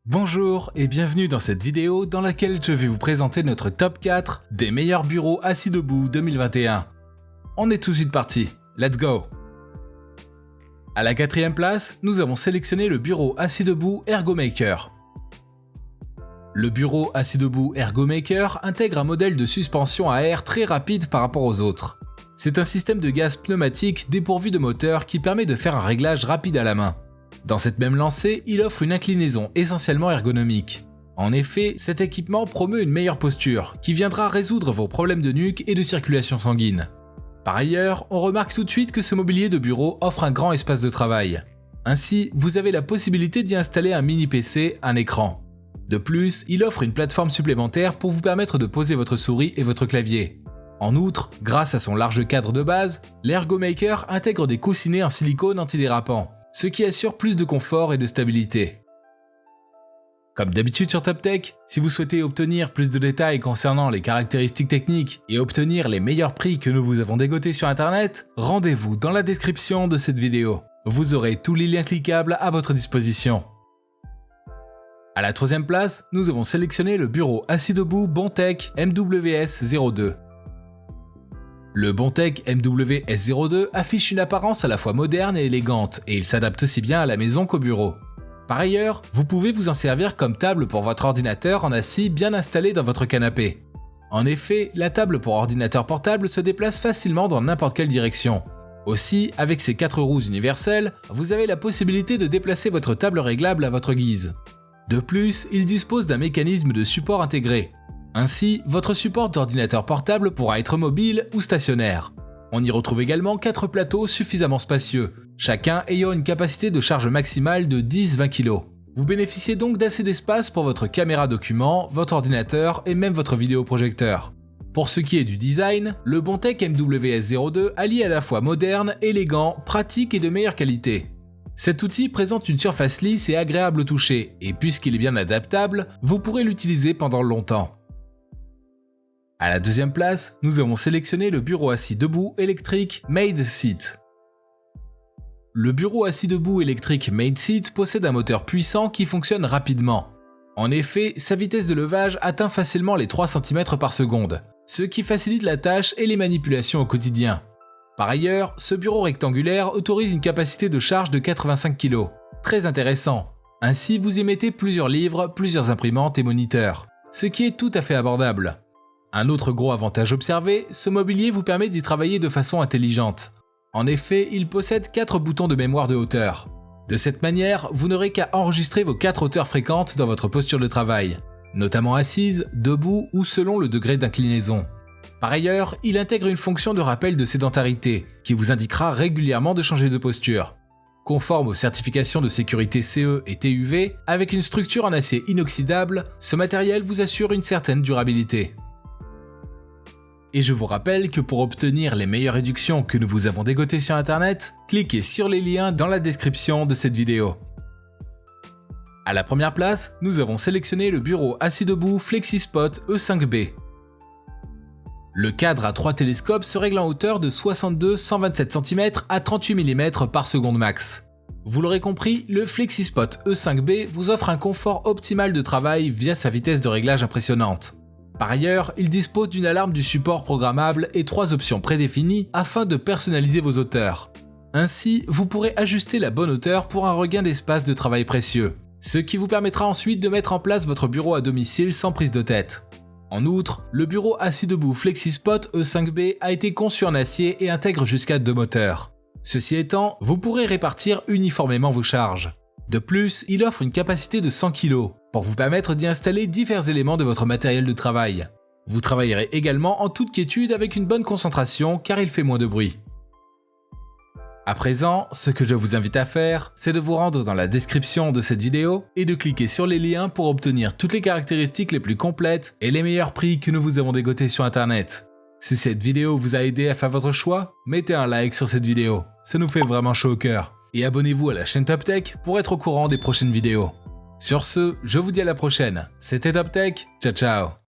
Bonjour et bienvenue dans cette vidéo dans laquelle je vais vous présenter notre top 4 des meilleurs bureaux assis debout 2021. On est tout de suite parti, let's go! À la 4e place, nous avons sélectionné le bureau assis debout Ergomaker. Le bureau assis debout Ergomaker intègre un modèle de suspension à air très rapide par rapport aux autres. C'est un système de gaz pneumatique dépourvu de moteur qui permet de faire un réglage rapide à la main. Dans cette même lancée, il offre une inclinaison essentiellement ergonomique. En effet, cet équipement promeut une meilleure posture, qui viendra résoudre vos problèmes de nuque et de circulation sanguine. Par ailleurs, on remarque tout de suite que ce mobilier de bureau offre un grand espace de travail. Ainsi, vous avez la possibilité d'y installer un mini PC, un écran. De plus, il offre une plateforme supplémentaire pour vous permettre de poser votre souris et votre clavier. En outre, grâce à son large cadre de base, l'Ergomaker intègre des coussinets en silicone antidérapant, ce qui assure plus de confort et de stabilité. Comme d'habitude sur TopTech, si vous souhaitez obtenir plus de détails concernant les caractéristiques techniques et obtenir les meilleurs prix que nous vous avons dégotés sur internet, rendez-vous dans la description de cette vidéo. Vous aurez tous les liens cliquables à votre disposition. À la 3e place, nous avons sélectionné le bureau assis debout Bondtech MWS02. Le Bondtech MWS02 affiche une apparence à la fois moderne et élégante, et il s'adapte aussi bien à la maison qu'au bureau. Par ailleurs, vous pouvez vous en servir comme table pour votre ordinateur en assis bien installé dans votre canapé. En effet, la table pour ordinateur portable se déplace facilement dans n'importe quelle direction. Aussi, avec ses 4 roues universelles, vous avez la possibilité de déplacer votre table réglable à votre guise. De plus, il dispose d'un mécanisme de support intégré. Ainsi, votre support d'ordinateur portable pourra être mobile ou stationnaire. On y retrouve également 4 plateaux suffisamment spacieux, chacun ayant une capacité de charge maximale de 10-20 kg. Vous bénéficiez donc d'assez d'espace pour votre caméra document, votre ordinateur et même votre vidéoprojecteur. Pour ce qui est du design, le Bondtech MWS02 allie à la fois moderne, élégant, pratique et de meilleure qualité. Cet outil présente une surface lisse et agréable au toucher, et puisqu'il est bien adaptable, vous pourrez l'utiliser pendant longtemps. À la 2e place, nous avons sélectionné le bureau assis debout électrique MadeSeat. Le bureau assis debout électrique MadeSeat possède un moteur puissant qui fonctionne rapidement. En effet, sa vitesse de levage atteint facilement les 3 cm par seconde, ce qui facilite la tâche et les manipulations au quotidien. Par ailleurs, ce bureau rectangulaire autorise une capacité de charge de 85 kg. Très intéressant. Ainsi, vous y mettez plusieurs livres, plusieurs imprimantes et moniteurs, ce qui est tout à fait abordable. Un autre gros avantage observé, ce mobilier vous permet d'y travailler de façon intelligente. En effet, il possède 4 boutons de mémoire de hauteur. De cette manière, vous n'aurez qu'à enregistrer vos 4 hauteurs fréquentes dans votre posture de travail, notamment assise, debout ou selon le degré d'inclinaison. Par ailleurs, il intègre une fonction de rappel de sédentarité, qui vous indiquera régulièrement de changer de posture. Conforme aux certifications de sécurité CE et TUV, avec une structure en acier inoxydable, ce matériel vous assure une certaine durabilité. Et je vous rappelle que pour obtenir les meilleures réductions que nous vous avons dégotées sur internet, cliquez sur les liens dans la description de cette vidéo. À la 1re place, nous avons sélectionné le bureau assis debout FlexiSpot E5B. Le cadre à 3 télescopes se règle en hauteur de 62-127 cm à 38 mm par seconde max. Vous l'aurez compris, le FlexiSpot E5B vous offre un confort optimal de travail via sa vitesse de réglage impressionnante. Par ailleurs, il dispose d'une alarme du support programmable et 3 options prédéfinies afin de personnaliser vos hauteurs. Ainsi, vous pourrez ajuster la bonne hauteur pour un regain d'espace de travail précieux, ce qui vous permettra ensuite de mettre en place votre bureau à domicile sans prise de tête. En outre, le bureau assis debout FlexiSpot E5B a été conçu en acier et intègre jusqu'à 2 moteurs. Ceci étant, vous pourrez répartir uniformément vos charges. De plus, il offre une capacité de 100 kg, pour vous permettre d'y installer divers éléments de votre matériel de travail. Vous travaillerez également en toute quiétude avec une bonne concentration car il fait moins de bruit. À présent, ce que je vous invite à faire, c'est de vous rendre dans la description de cette vidéo et de cliquer sur les liens pour obtenir toutes les caractéristiques les plus complètes et les meilleurs prix que nous vous avons dégotés sur internet. Si cette vidéo vous a aidé à faire votre choix, mettez un like sur cette vidéo, ça nous fait vraiment chaud au cœur. Et abonnez-vous à la chaîne TopTech pour être au courant des prochaines vidéos. Sur ce, je vous dis à la prochaine. C'était TopTech, ciao ciao.